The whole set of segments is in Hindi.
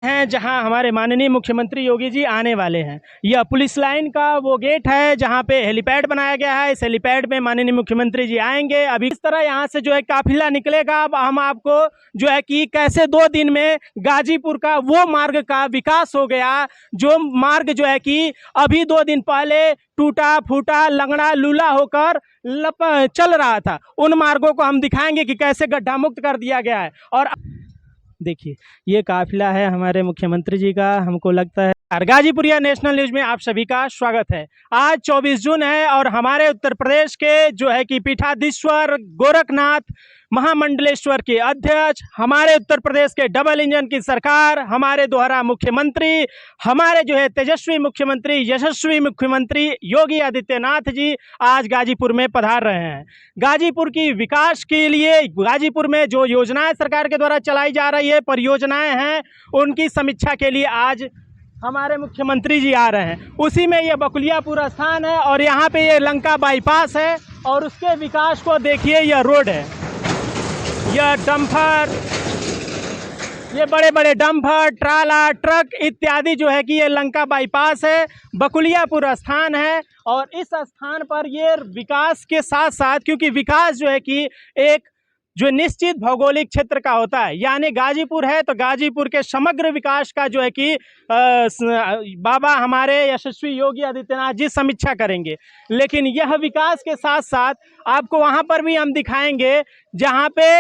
हैं जहां हमारे माननीय मुख्यमंत्री योगी जी आने वाले हैं। यह पुलिस लाइन का वो गेट है जहां पे हेलीपैड बनाया गया है। इस हेलीपैड में माननीय मुख्यमंत्री जी आएंगे। अभी इस तरह यहां से जो है काफिला निकलेगा। अब हम आपको जो है कि कैसे 2 दिन में गाजीपुर का वो मार्ग का विकास हो गया, जो मार्ग जो है कि अभी 2 दिन पहले टूटा फूटा लंगड़ा लूला होकर चल रहा था, उन मार्गों को हम दिखाएंगे कि कैसे गड्ढा मुक्त कर दिया गया है। और देखिए ये काफिला है हमारे मुख्यमंत्री जी का। हमको लगता है गाजीपुरिया नेशनल न्यूज में आप सभी का स्वागत है। आज 24 जून है और हमारे उत्तर प्रदेश के जो है कि पीठाधीश्वर गोरखनाथ महामंडलेश्वर के अध्यक्ष, हमारे उत्तर प्रदेश के डबल इंजन की सरकार, हमारे द्वारा मुख्यमंत्री, हमारे जो है तेजस्वी मुख्यमंत्री, यशस्वी मुख्यमंत्री योगी आदित्यनाथ जी आज गाजीपुर में पधार रहे हैं। गाजीपुर की विकास के लिए गाजीपुर में जो योजनाएं सरकार के द्वारा चलाई जा रही है, परियोजनाएं हैं, उनकी समीक्षा के लिए आज हमारे मुख्यमंत्री जी आ रहे हैं। उसी में ये बकुलियापुर स्थान है और यहाँ पे ये लंका बाईपास है और उसके विकास को देखिए। यह रोड है, यह डंपर, ये बड़े बड़े डंपर, ट्राला, ट्रक इत्यादि जो है कि ये लंका बाईपास है, बकुलियापुर स्थान है। और इस स्थान पर ये विकास के साथ साथ, क्योंकि विकास जो है कि एक जो निश्चित भौगोलिक क्षेत्र का होता है, यानी गाजीपुर है तो गाजीपुर के समग्र विकास का जो है कि बाबा हमारे यशस्वी योगी आदित्यनाथ जी समीक्षा करेंगे। लेकिन यह विकास के साथ साथ आपको वहाँ पर भी हम दिखाएंगे जहाँ पे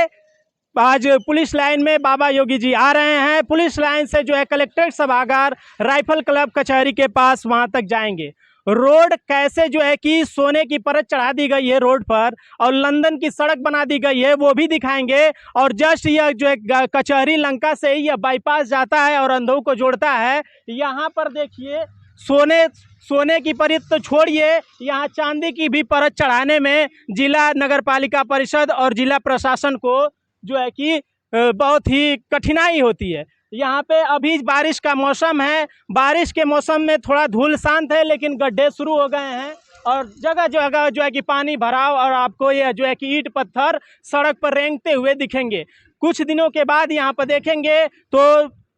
आज पुलिस लाइन में बाबा योगी जी आ रहे हैं। पुलिस लाइन से जो है कलेक्ट्रेट सभागार, राइफल क्लब कचहरी के पास वहाँ तक जाएंगे। रोड कैसे जो है कि सोने की परत चढ़ा दी गई है रोड पर और लंदन की सड़क बना दी गई है, वो भी दिखाएंगे। और जस्ट यह जो है कचहरी लंका से ही यह बाईपास जाता है और अंधों को जोड़ता है। यहाँ पर देखिए सोने की परत तो छोड़िए, यहाँ चांदी की भी परत चढ़ाने में जिला नगर पालिका परिषद और जिला प्रशासन को जो है कि बहुत ही कठिनाई होती है। यहाँ पे अभी बारिश का मौसम है, बारिश के मौसम में थोड़ा धूल शांत है, लेकिन गड्ढे शुरू हो गए हैं और जगह जगह जो है कि पानी भराव और आपको यह जो है कि ईंट पत्थर सड़क पर रेंगते हुए दिखेंगे। कुछ दिनों के बाद यहाँ पर देखेंगे तो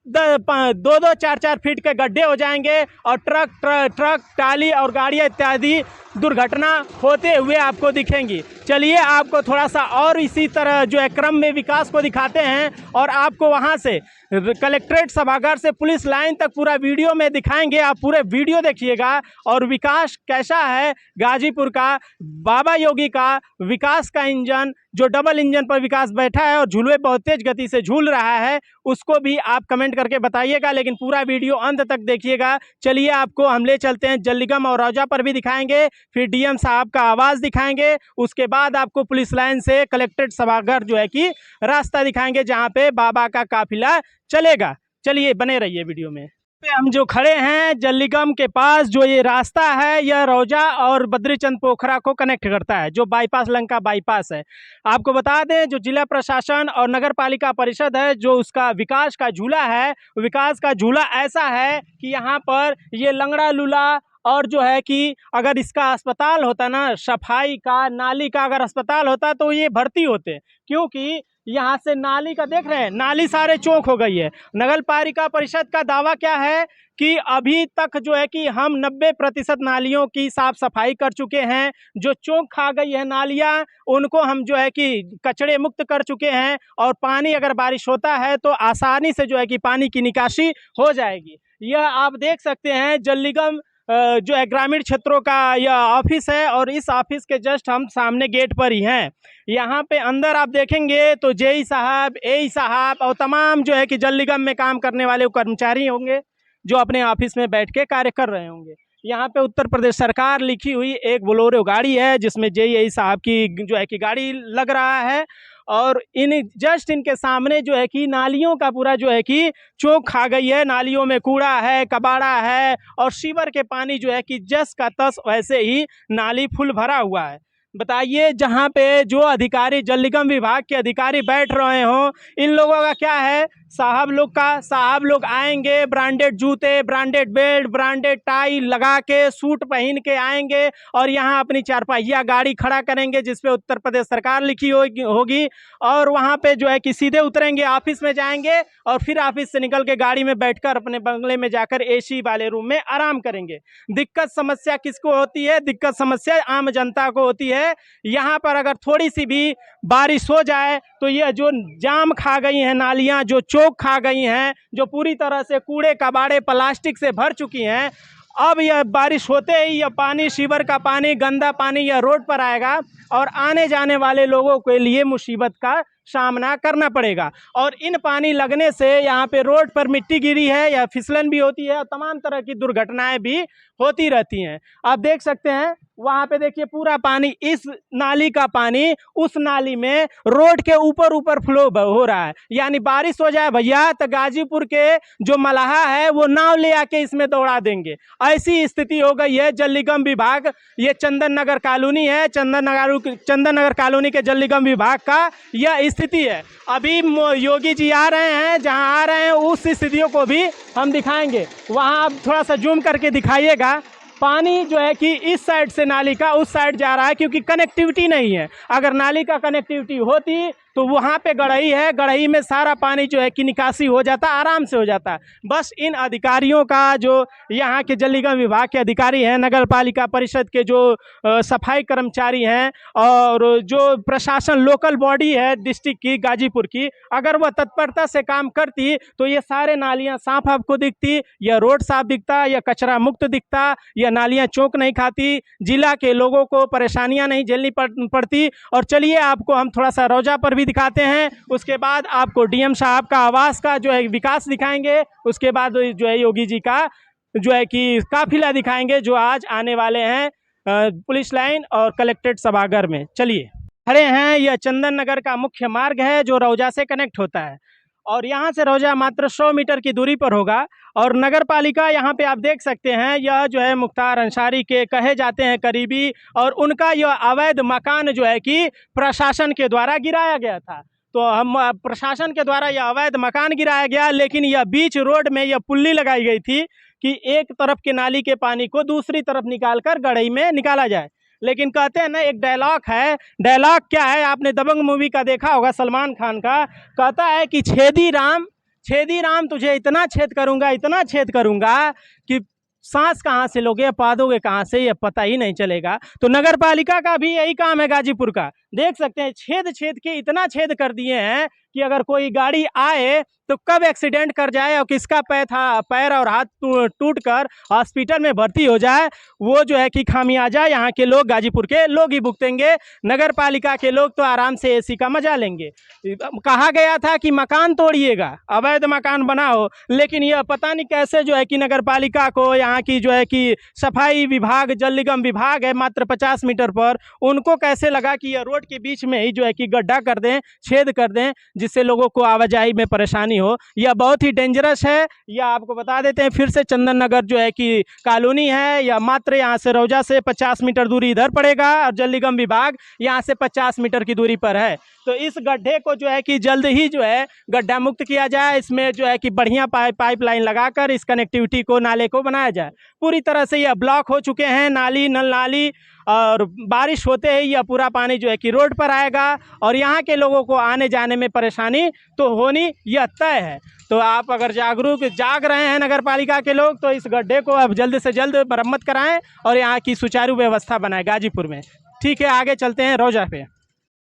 2-2, 4-4 फीट के गड्ढे हो जाएंगे और ट्रक टाली और गाड़ियाँ इत्यादि दुर्घटना होते हुए आपको दिखेंगी। चलिए आपको थोड़ा सा और इसी तरह जो है क्रम में विकास को दिखाते हैं और आपको वहां से कलेक्ट्रेट सभागार से पुलिस लाइन तक पूरा वीडियो में दिखाएंगे। आप पूरे वीडियो देखिएगा और विकास कैसा है गाजीपुर का, बाबा योगी का विकास का इंजन जो डबल इंजन पर विकास बैठा है और झूलवे बहुत तेज गति से झूल रहा है, उसको भी आप कमेंट करके बताइएगा। लेकिन पूरा वीडियो अंत तक देखिएगा। चलिए आपको हम ले चलते हैं जल्लीगम और रौजा पर भी दिखाएंगे, फिर डीएम साहब का आवाज़ दिखाएंगे, उसके बाद आपको पुलिस लाइन से कलेक्ट्रेट सभागार जो है कि रास्ता दिखाएंगे जहां पे बाबा का काफिला चलेगा। चलिए बने रहिए वीडियो में। हम जो खड़े हैं जल्लीगम के पास, जो ये रास्ता है यह रौजा और बद्रीचंद पोखरा को कनेक्ट करता है, जो बाईपास लंका बाईपास है। आपको बता दें जो जिला प्रशासन और नगर पालिका परिषद है, जो उसका विकास का झूला है, विकास का झूला ऐसा है कि यहाँ पर ये लंगड़ा लूला और जो है कि अगर इसका अस्पताल होता ना, सफाई का नाली का अगर अस्पताल होता तो ये भर्ती होते, क्योंकि यहाँ से नाली का देख रहे हैं, नाली सारे चौक हो गई है। नगर पालिका परिषद का दावा क्या है कि अभी तक जो है कि हम 90% नालियों की साफ सफाई कर चुके हैं। जो चौक खा गई है नालियाँ, उनको हम जो है कि कचड़े मुक्त कर चुके हैं और पानी अगर बारिश होता है तो आसानी से जो है कि पानी की निकासी हो जाएगी। यह आप देख सकते हैं जल्लीगम जो है ग्रामीण क्षेत्रों का यह ऑफिस है और इस ऑफिस के जस्ट हम सामने गेट पर ही हैं। यहाँ पे अंदर आप देखेंगे तो जेई साहब, एई साहब और तमाम जो है कि जल्लीगम में काम करने वाले कर्मचारी होंगे जो अपने ऑफिस में बैठ के कार्य कर रहे होंगे। यहाँ पे उत्तर प्रदेश सरकार लिखी हुई एक बोलेरो गाड़ी है जिसमें जेई साहब की जो है कि गाड़ी लग रहा है और जस्ट इनके सामने जो है कि नालियों का पूरा जो है कि चौक खा गई है। नालियों में कूड़ा है, कबाड़ा है और सीवर के पानी जो है कि जस का तस वैसे ही नाली फुल भरा हुआ है। बताइए, जहाँ पे जो अधिकारी जल निगम विभाग के अधिकारी बैठ रहे हों, इन लोगों का क्या है, साहब लोग आएंगे, ब्रांडेड जूते, ब्रांडेड बेल्ट, ब्रांडेड टाई लगा के, सूट पहन के आएंगे और यहाँ अपनी चारपहिया गाड़ी खड़ा करेंगे जिस पे उत्तर प्रदेश सरकार लिखी होगी और वहाँ पे जो है कि सीधे उतरेंगे, ऑफिस में जाएंगे और फिर ऑफिस से निकल के गाड़ी में बैठकर अपने बंगले में जाकर एसी वाले रूम में आराम करेंगे। दिक्कत समस्या किसको होती है? दिक्कत समस्या आम जनता को होती है। यहाँ पर अगर थोड़ी सी भी बारिश हो जाए तो ये जो जाम खा गई हैं नालियाँ, जो चौक खा गई हैं, जो पूरी तरह से कूड़े कबाड़े प्लास्टिक से भर चुकी हैं, अब यह बारिश होते ही यह पानी, सीवर का पानी, गंदा पानी यह रोड पर आएगा और आने जाने वाले लोगों के लिए मुसीबत का सामना करना पड़ेगा। और इन पानी लगने से यहाँ पे रोड पर मिट्टी गिरी है या फिसलन भी होती है और तमाम तरह की दुर्घटनाएं भी होती रहती हैं। आप देख सकते हैं वहाँ पे देखिए पूरा पानी, इस नाली का पानी उस नाली में रोड के ऊपर फ्लो हो रहा है। यानी बारिश हो जाए भैया तो गाजीपुर के जो मलाहा है वो नाव ले आके इसमें दौड़ा देंगे। ऐसी स्थिति हो गई है। जल निगम विभाग, ये चंदन नगर कॉलोनी है, चंदन नगर कॉलोनी के जल निगम विभाग का यह स्थिति है। अभी योगी जी आ रहे हैं, जहाँ आ रहे हैं उस स्थितियों को भी हम दिखाएंगे। वहाँ आप थोड़ा सा जूम करके दिखाइएगा। पानी जो है कि इस साइड से नाली का उस साइड जा रहा है क्योंकि कनेक्टिविटी नहीं है। अगर नाली का कनेक्टिविटी होती तो वहाँ पे गढ़ई है, गढ़ई में सारा पानी जो है कि निकासी हो जाता, आराम से हो जाता। बस इन अधिकारियों का, जो यहाँ के जल निगम विभाग के अधिकारी हैं, नगर पालिका परिषद के जो सफाई कर्मचारी हैं और जो प्रशासन लोकल बॉडी है डिस्ट्रिक्ट की, गाजीपुर की, अगर वह तत्परता से काम करती तो ये सारे नालियाँ साफ आपको दिखती, यह रोड साफ दिखता, यह कचरा मुक्त दिखता, यह नालियाँ चौक नहीं खाती, जिला के लोगों को परेशानियाँ नहीं झेलनी पड़ती। और चलिए आपको हम थोड़ा सा रौजा पर भी दिखाते हैं, उसके बाद आपको डीएम साहब का आवास का जो है विकास दिखाएंगे, उसके बाद जो है योगी जी का जो है कि काफिला दिखाएंगे जो आज आने वाले हैं पुलिस लाइन और कलेक्ट्रेट सभागार में। चलिए, खड़े हैं, यह चंदन नगर का मुख्य मार्ग है जो रौजा से कनेक्ट होता है और यहाँ से रौजा मात्र 100 मीटर की दूरी पर होगा। और नगर पालिका यहाँ पे आप देख सकते हैं, यह जो है मुख्तार अंसारी के कहे जाते हैं करीबी, और उनका यह अवैध मकान जो है कि प्रशासन के द्वारा गिराया गया था। तो हम प्रशासन के द्वारा यह अवैध मकान गिराया गया, लेकिन यह बीच रोड में यह पुल्ली लगाई गई थी कि एक तरफ के नाली के पानी को दूसरी तरफ निकाल कर गढ़ई में निकाला जाए। लेकिन कहते हैं ना, एक डायलॉग है, डायलॉग क्या है, आपने दबंग मूवी का देखा होगा सलमान खान का, कहता है कि छेदी राम तुझे इतना छेद करूंगा कि सांस कहाँ से लोगे, पादोगे कहाँ से, ये पता ही नहीं चलेगा। तो नगर पालिका का भी यही काम है गाजीपुर का। देख सकते हैं छेद के इतना छेद कर दिए हैं कि अगर कोई गाड़ी आए तो कब एक्सीडेंट कर जाए और किसका पैर और हाथ टूट कर हॉस्पिटल में भर्ती हो जाए, वो जो है कि खामियाजा यहाँ के लोग, गाजीपुर के लोग ही भुगतेंगे। नगर पालिका के लोग तो आराम से एसी का मजा लेंगे। कहा गया था कि मकान तोड़िएगा, अवैध मकान बनाओ, लेकिन यह पता नहीं कैसे जो है कि नगर पालिका को, यहाँ की जो है कि सफाई विभाग, जल निगम विभाग है मात्र 50 मीटर पर, उनको कैसे लगा कि यह रोड के बीच में ही जो है कि गड्ढा कर दें, छेद कर दें, जिससे लोगों को आवाजाही में परेशानी हो। यह बहुत ही डेंजरस है। यह आपको बता देते हैं फिर से, चंदन नगर जो है कि कॉलोनी है, यह मात्र यहाँ से रौजा से 50 मीटर दूरी इधर पड़ेगा और जल निगम विभाग यहाँ से 50 मीटर की दूरी पर है। तो इस गड्ढे को जो है कि जल्द ही जो है गड्ढा मुक्त किया जाए, इसमें जो है कि बढ़िया पाइपलाइन लगाकर इस कनेक्टिविटी को, नाले को बनाया जाए। पूरी तरह से यह ब्लॉक हो चुके हैं नाली, नल नाली, और बारिश होते ही यह पूरा पानी जो है कि रोड पर आएगा और यहाँ के लोगों को आने जाने में परेशानी तो होनी यह तय है। तो आप अगर जाग रहे हैं नगर पालिका के लोग, तो इस गड्ढे को अब जल्द से जल्द मरम्मत कराएं और यहाँ की सुचारू व्यवस्था बनाएं गाजीपुर में। ठीक है, आगे चलते हैं रौजा पे।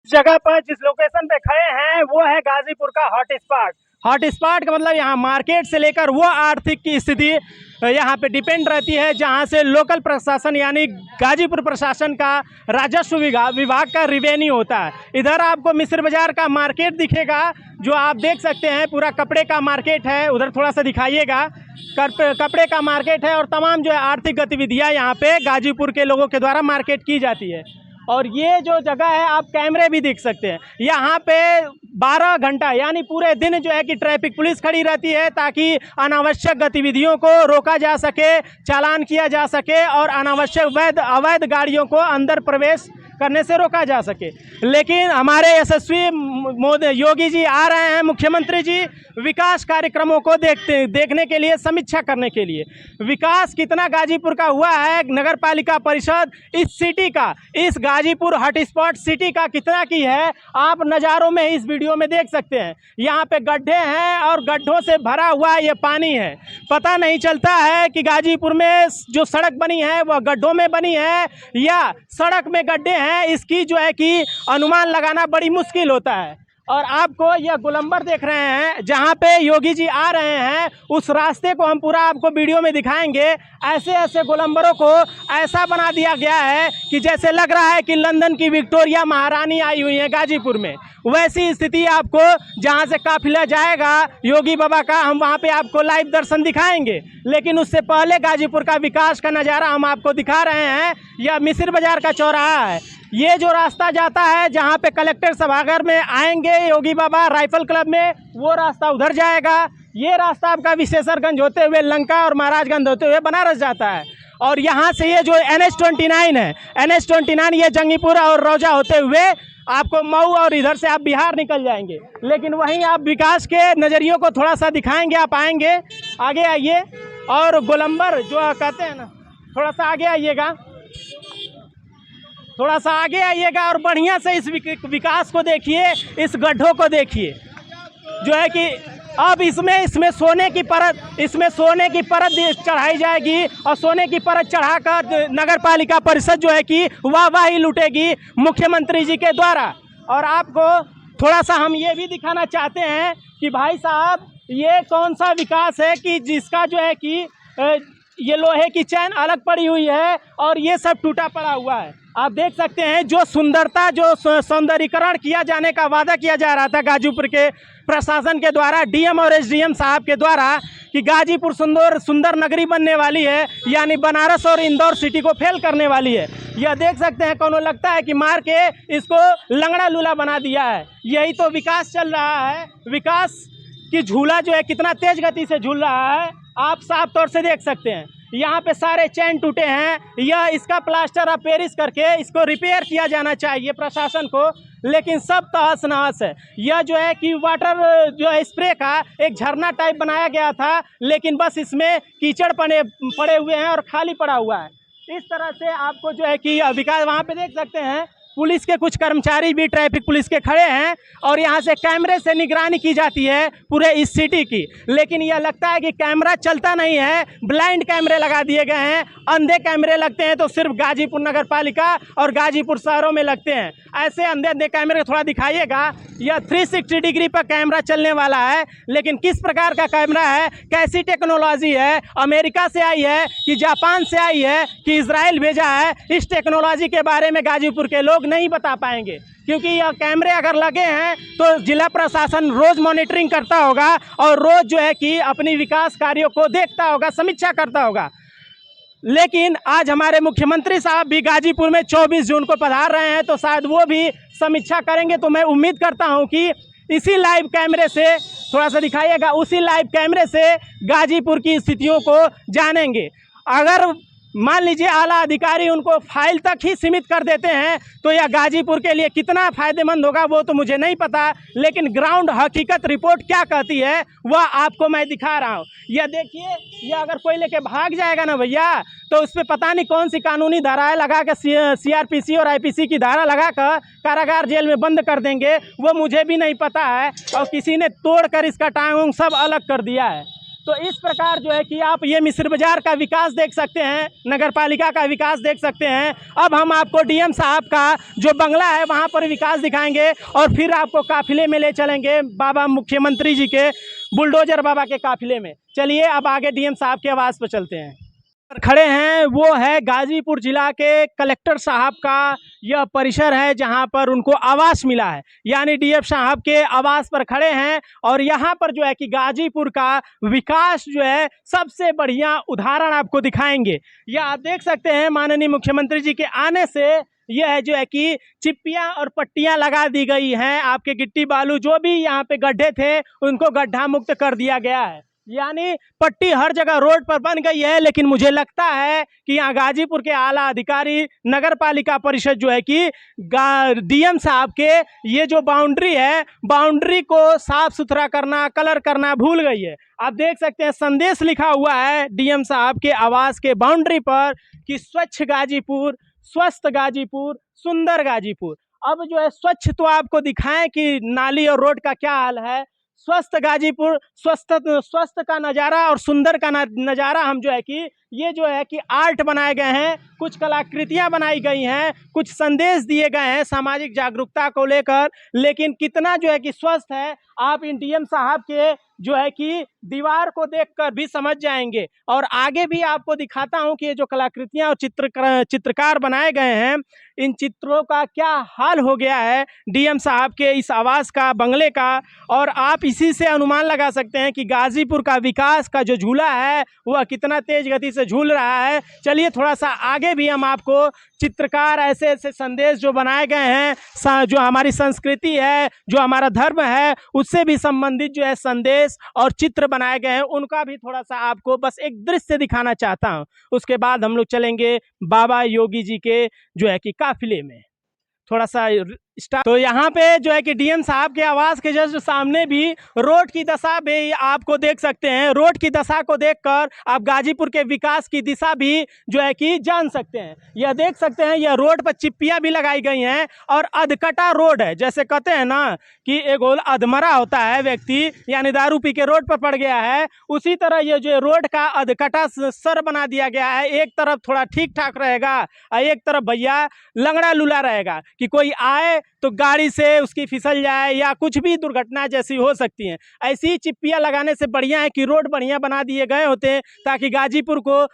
जगह पर जिस लोकेशन पे खड़े हैं वो है गाजीपुर का हॉट स्पॉट का मतलब यहाँ मार्केट से लेकर वो आर्थिक की स्थिति यहाँ पे डिपेंड रहती है, जहाँ से लोकल प्रशासन यानी गाजीपुर प्रशासन का राजस्व विभाग का रिवेन्यू होता है। इधर आपको मिस्र बाजार का मार्केट दिखेगा, जो आप देख सकते हैं पूरा कपड़े का मार्केट है। उधर थोड़ा सा दिखाइएगा, कपड़े का मार्केट है और तमाम जो है आर्थिक गतिविधियाँ यहाँ पे गाजीपुर के लोगों के द्वारा मार्केट की जाती है। और ये जो जगह है आप कैमरे भी देख सकते हैं, यहाँ पे 12 घंटा यानी पूरे दिन जो है कि ट्रैफिक पुलिस खड़ी रहती है ताकि अनावश्यक गतिविधियों को रोका जा सके, चालान किया जा सके और अनावश्यक अवैध गाड़ियों को अंदर प्रवेश करने से रोका जा सके। लेकिन हमारे यशस्वी मोदी योगी जी आ रहे हैं, मुख्यमंत्री जी, विकास कार्यक्रमों को देखने के लिए, समीक्षा करने के लिए। विकास कितना गाजीपुर का हुआ है, नगर पालिका परिषद इस सिटी का, इस गाजीपुर हॉटस्पॉट सिटी का कितना की है, आप नज़ारों में इस वीडियो में देख सकते हैं। यहाँ पे गड्ढे हैं और गड्ढों से भरा हुआ ये पानी है। पता नहीं चलता है कि गाजीपुर में जो सड़क बनी है वह गड्ढों में बनी है या सड़क में गड्ढे हैं, इसकी जो है कि अनुमान लगाना बड़ी मुश्किल होता है। और आपको यह गोलंबर देख रहे हैं जहाँ पे योगी जी आ रहे हैं, उस रास्ते को हम पूरा आपको वीडियो में दिखाएंगे। ऐसे ऐसे गोलंबरों को ऐसा बना दिया गया है कि जैसे लग रहा है कि लंदन की विक्टोरिया महारानी आई हुई है गाजीपुर में। वैसी स्थिति आपको जहाँ से काफिला जाएगा योगी बाबा का, हम वहाँ पे आपको लाइव दर्शन दिखाएंगे। लेकिन उससे पहले गाजीपुर का विकास का नज़ारा हम आपको दिखा रहे हैं। यह मिसिर बाजार का चौराहा है। ये जो रास्ता जाता है जहाँ पे कलेक्टर सभागार में आएंगे योगी बाबा राइफल क्लब में, वो रास्ता उधर जाएगा। ये रास्ता आपका विशेषरगंज होते हुए लंका और महाराजगंज होते हुए बनारस जाता है। और यहाँ से ये जो NH-29 है, NH-29 ये जंगीपुर और रौजा होते हुए आपको मऊ और इधर से आप बिहार निकल जाएंगे। लेकिन वहीं आप विकास के नज़रियों को थोड़ा सा दिखाएंगे। आप आएंगे, आगे आइए, और गोलंबर जो कहते हैं ना, थोड़ा सा आगे आइएगा, थोड़ा सा आगे आइएगा और बढ़िया से इस विकास को देखिए, इस गड्ढों को देखिए। जो है कि अब इसमें सोने की परत चढ़ाई जाएगी और सोने की परत चढ़ाकर नगर पालिका परिषद जो है कि वाहवाही लूटेगी मुख्यमंत्री जी के द्वारा। और आपको थोड़ा सा हम ये भी दिखाना चाहते हैं कि भाई साहब ये कौन सा विकास है कि जिसका जो है कि ये लोहे की चैन अलग पड़ी हुई है और ये सब टूटा पड़ा हुआ है। आप देख सकते हैं जो सुंदरता, जो सौंदर्यीकरण किया जाने का वादा किया जा रहा था गाजीपुर के प्रशासन के द्वारा, डीएम और एसडीएम साहब के द्वारा, कि गाजीपुर सुंदर नगरी बनने वाली है, यानी बनारस और इंदौर सिटी को फेल करने वाली है। यह देख सकते हैं, कोनो लगता है कि मार के इसको लंगड़ा लूला बना दिया है। यही तो विकास चल रहा है। विकास की झूला जो है कितना तेज गति से झूल रहा है, आप साफ तौर से देख सकते हैं। यहाँ पे सारे चैन टूटे हैं। यह इसका प्लास्टर ऑफ पेरिस करके इसको रिपेयर किया जाना चाहिए प्रशासन को, लेकिन सब तहस नहस है। यह जो है कि वाटर जो है स्प्रे का एक झरना टाइप बनाया गया था, लेकिन बस इसमें कीचड़ पड़े हुए हैं और खाली पड़ा हुआ है। इस तरह से आपको जो है कि विकास, वहाँ पे देख सकते हैं पुलिस के कुछ कर्मचारी भी ट्रैफिक पुलिस के खड़े हैं और यहाँ से कैमरे से निगरानी की जाती है पूरे इस सिटी की। लेकिन यह लगता है कि कैमरा चलता नहीं है, ब्लाइंड कैमरे लगा दिए गए हैं। अंधे कैमरे लगते हैं तो सिर्फ गाजीपुर नगर पालिका और गाजीपुर शहरों में लगते हैं। ऐसे अंधे कैमरे थोड़ा दिखाइएगा। यह 360 डिग्री पर कैमरा चलने वाला है, लेकिन किस प्रकार का कैमरा है, कैसी टेक्नोलॉजी है, अमेरिका से आई है कि जापान से आई है कि इजराइल भेजा है, इस टेक्नोलॉजी के बारे में गाजीपुर के लोग नहीं बता पाएंगे। क्योंकि यह कैमरे अगर लगे हैं तो जिला प्रशासन रोज मॉनिटरिंग करता होगा और रोज जो है कि अपनी विकास कार्यों को देखता होगा, समीक्षा करता होगा। लेकिन आज हमारे मुख्यमंत्री साहब भी गाजीपुर में 24 जून को पधार रहे हैं, तो शायद वो भी समीक्षा करेंगे। तो मैं उम्मीद करता हूं कि इसी लाइव कैमरे से, थोड़ा सा दिखाइएगा, उसी लाइव कैमरे से गाजीपुर की स्थितियों को जानेंगे। अगर मान लीजिए आला अधिकारी उनको फाइल तक ही सीमित कर देते हैं तो यह गाजीपुर के लिए कितना फ़ायदेमंद होगा वो तो मुझे नहीं पता, लेकिन ग्राउंड हकीकत रिपोर्ट क्या कहती है वह आपको मैं दिखा रहा हूँ। यह देखिए, यह अगर कोई लेके भाग जाएगा ना भैया, तो उस पर पता नहीं कौन सी कानूनी धाराएं लगा कर CRPC और IPC की धारा लगा कर कारागार जेल में बंद कर देंगे, वो मुझे भी नहीं पता है। और किसी ने तोड़ कर इसका टांग सब अलग कर दिया है। तो इस प्रकार जो है कि आप ये मिसिर बाजार का विकास देख सकते हैं, नगर पालिका का विकास देख सकते हैं। अब हम आपको डीएम साहब का जो बंगला है वहाँ पर विकास दिखाएंगे और फिर आपको काफिले में ले चलेंगे बाबा मुख्यमंत्री जी के, बुलडोजर बाबा के काफिले में। चलिए अब आगे डीएम साहब के आवास पर चलते हैं। खड़े हैं वो है गाजीपुर जिला के कलेक्टर साहब का यह परिसर है जहां पर उनको आवास मिला है, यानी डीएम साहब के आवास पर खड़े हैं। और यहां पर जो है कि गाजीपुर का विकास जो है सबसे बढ़िया उदाहरण आपको दिखाएंगे। यह आप देख सकते हैं माननीय मुख्यमंत्री जी के आने से यह जो है कि चिप्पियां और पट्टियां लगा दी गई हैं। आपके गिट्टी बालू जो भी यहाँ पे गड्ढे थे उनको गड्ढा मुक्त कर दिया गया है। यानी पट्टी हर जगह रोड पर बन गई है, लेकिन मुझे लगता है कि यहाँ गाजीपुर के आला अधिकारी, नगर पालिका परिषद जो है कि डीएम साहब के ये जो बाउंड्री है, बाउंड्री को साफ सुथरा करना, कलर करना भूल गई है। आप देख सकते हैं संदेश लिखा हुआ है डीएम साहब के आवास के बाउंड्री पर कि स्वच्छ गाजीपुर, स्वस्थ गाजीपुर, सुंदर गाजीपुर। अब जो है स्वच्छ तो आपको दिखाएं कि नाली और रोड का क्या हाल है। स्वस्थ गाजीपुर, स्वस्थ का नज़ारा और सुंदर का नज़ारा हम जो है कि ये जो है कि आर्ट बनाए गए हैं, कुछ कलाकृतियां बनाई गई हैं, कुछ संदेश दिए गए हैं सामाजिक जागरूकता को लेकर। लेकिन कितना जो है कि स्वस्थ है आप इन डीएम साहब के जो है कि दीवार को देखकर भी समझ जाएंगे। और आगे भी आपको दिखाता हूं कि ये जो कलाकृतियां और चित्रकार बनाए गए हैं, इन चित्रों का क्या हाल हो गया है डीएम साहब के इस आवास का, बंगले का। और आप इसी से अनुमान लगा सकते हैं कि गाजीपुर का विकास का जो झूला है वह कितना तेज गति से झूल रहा है। चलिए थोड़ा सा आगे भी हम आपको चित्रकार ऐसे ऐसे संदेश जो बनाए गए हैं, जो हमारी संस्कृति है, जो हमारा धर्म है, उससे भी संबंधित जो है संदेश और चित्र बनाए गए हैं, उनका भी थोड़ा सा आपको बस एक दृश्य दिखाना चाहता हूं। उसके बाद हम लोग चलेंगे बाबा योगी जी के जो है कि काफिले में। थोड़ा सा तो यहाँ पे जो है कि डीएम साहब के आवास के जस्ट सामने भी रोड की दशा भी आपको देख सकते हैं। रोड की दशा को देखकर आप गाजीपुर के विकास की दिशा भी जो है कि जान सकते हैं। यह देख सकते हैं, यह रोड पर चिप्पियाँ भी लगाई गई हैं और अधकटा रोड है। जैसे कहते हैं ना कि एक अधमरा होता है व्यक्ति, यानी दारू पी के रोड पर पड़ गया है, उसी तरह ये जो रोड का अधकटा सर बना दिया गया है। एक तरफ थोड़ा ठीक ठाक रहेगा और एक तरफ भैया लंगड़ा लूला रहेगा कि कोई आए तो गाड़ी से उसकी फिसल जाए या कुछ भी दुर्घटना जैसी हो सकती हैं। ऐसी चिप्पियाँ लगाने से बढ़िया है कि रोड बढ़िया बना दिए गए होते हैं, ताकि गाजीपुर को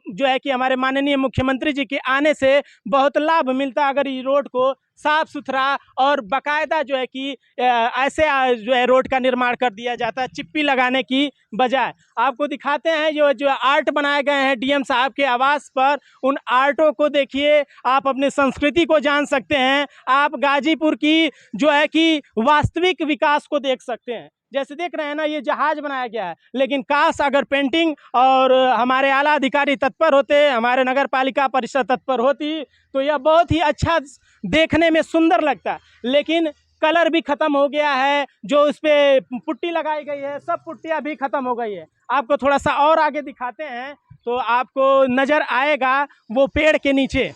जो है कि हमारे माननीय मुख्यमंत्री जी के आने से बहुत लाभ मिलता अगर ये रोड को साफ सुथरा और बाकायदा जो है कि ऐसे जो है रोड का निर्माण कर दिया जाता है, चिप्पी लगाने की बजाय। आपको दिखाते हैं जो आर्ट बनाए गए हैं डीएम साहब के आवास पर, उन आर्टों को देखिए, आप अपनी संस्कृति को जान सकते हैं, आप गाजीपुर की जो है कि वास्तविक विकास को देख सकते हैं। जैसे देख रहे हैं ना, ये जहाज बनाया गया है, लेकिन काश अगर पेंटिंग और हमारे आला अधिकारी तत्पर होते, हमारे नगर पालिका परिषद तत्पर होती, तो यह बहुत ही अच्छा देखने में सुंदर लगता। लेकिन कलर भी ख़त्म हो गया है, जो इस पर पुट्टी लगाई गई है सब पुट्टियाँ भी ख़त्म हो गई है। आपको थोड़ा सा और आगे दिखाते हैं तो आपको नज़र आएगा वो पेड़ के नीचे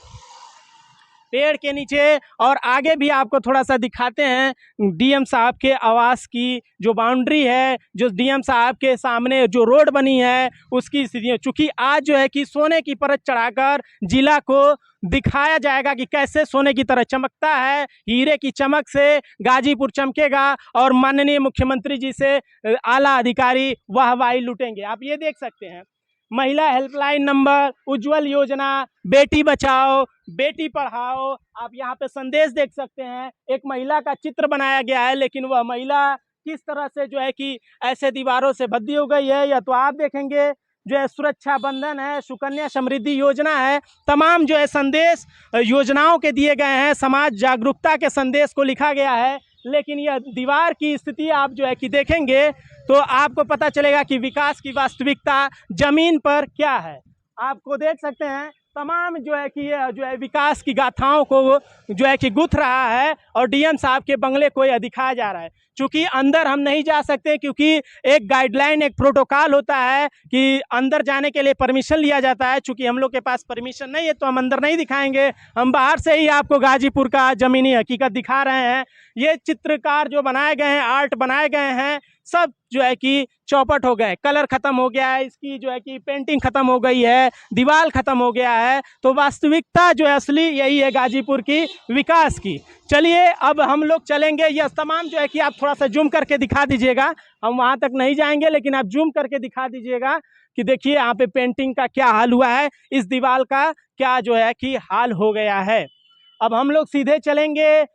और आगे भी आपको थोड़ा सा दिखाते हैं डीएम साहब के आवास की जो बाउंड्री है, जो डीएम साहब के सामने जो रोड बनी है उसकी स्थिति। चूँकि आज जो है कि सोने की परत चढ़ाकर जिला को दिखाया जाएगा कि कैसे सोने की तरह चमकता है, हीरे की चमक से गाजीपुर चमकेगा और माननीय मुख्यमंत्री जी से आला अधिकारी वाहवाही लूटेंगे। आप ये देख सकते हैं, महिला हेल्पलाइन नंबर, उज्ज्वल योजना, बेटी बचाओ बेटी पढ़ाओ। आप यहाँ पे संदेश देख सकते हैं, एक महिला का चित्र बनाया गया है, लेकिन वह महिला किस तरह से जो है कि ऐसे दीवारों से भद्दी हो गई है, या तो आप देखेंगे जो है सुरक्षा बंधन है, सुकन्या समृद्धि योजना है, तमाम जो है संदेश योजनाओं के दिए गए हैं, समाज जागरूकता के संदेश को लिखा गया है। लेकिन यह दीवार की स्थिति आप जो है कि देखेंगे तो आपको पता चलेगा कि विकास की वास्तविकता ज़मीन पर क्या है। आपको देख सकते हैं तमाम जो है कि जो है विकास की गाथाओं को जो है कि गुथ रहा है और डीएम साहब के बंगले को यह दिखाया जा रहा है। चूँकि अंदर हम नहीं जा सकते, क्योंकि एक गाइडलाइन, एक प्रोटोकॉल होता है कि अंदर जाने के लिए परमिशन लिया जाता है। चूँकि हम लोग के पास परमिशन नहीं है तो हम अंदर नहीं दिखाएंगे, हम बाहर से ही आपको गाजीपुर का ज़मीनी हकीकत दिखा रहे हैं। ये चित्रकार जो बनाए गए हैं, आर्ट बनाए गए हैं, सब जो है कि चौपट हो गए, कलर ख़त्म हो गया है, इसकी जो है कि पेंटिंग ख़त्म हो गई है, दीवार ख़त्म हो गया है। तो वास्तविकता जो है असली यही है गाजीपुर की विकास की। चलिए अब हम लोग चलेंगे, यह तमाम जो है कि आप थोड़ा सा जूम करके दिखा दीजिएगा, हम वहाँ तक नहीं जाएंगे लेकिन आप जूम करके दिखा दीजिएगा कि देखिए यहाँ पे पेंटिंग का क्या हाल हुआ है, इस दीवार का क्या जो है कि हाल हो गया है। अब हम लोग सीधे चलेंगे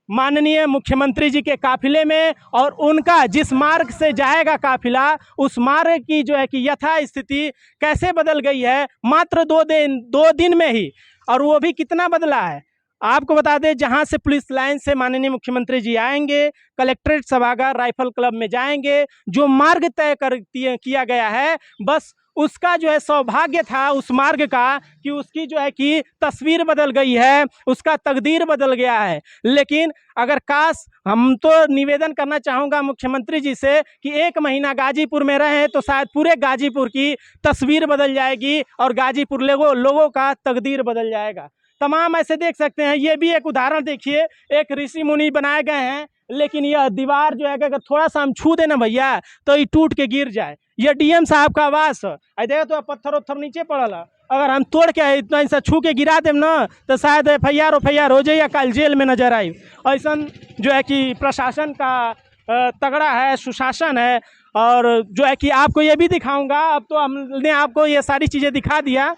माननीय मुख्यमंत्री जी के काफिले में, और उनका जिस मार्ग से जाएगा काफिला, उस मार्ग की जो है कि यथा स्थिति कैसे बदल गई है मात्र 2 दिन में ही। और वो भी कितना बदला है, आपको बता दें, जहां से पुलिस लाइन से माननीय मुख्यमंत्री जी आएंगे, कलेक्ट्रेट सभागार राइफल क्लब में जाएंगे, जो मार्ग तय किया गया है, बस उसका जो है सौभाग्य था उस मार्ग का कि उसकी जो है कि तस्वीर बदल गई है, उसका तकदीर बदल गया है। लेकिन अगर काश, हम तो निवेदन करना चाहूँगा मुख्यमंत्री जी से कि 1 महीना गाजीपुर में रहें तो शायद पूरे गाजीपुर की तस्वीर बदल जाएगी और गाजीपुर लोगों का तकदीर बदल जाएगा। तमाम ऐसे देख सकते हैं, ये भी एक उदाहरण देखिए, एक ऋषि मुनि बनाए गए हैं, लेकिन यह दीवार जो है कि अगर थोड़ा सा हम छू देना भैया तो ये टूट के गिर जाए। यह डीएम साहब का आवास है, देखो तो पत्थर उत्थर नीचे पड़ल है, अगर हम तोड़ के इतना ऐसा छू के गिरा दें ना तो शायद FIR हो जाए या कल जेल में नजर आई। ऐसा जो है कि प्रशासन का तगड़ा है, सुशासन है। और जो है कि आपको ये भी दिखाऊंगा, अब तो हमने आपको ये सारी चीज़ें दिखा दिया,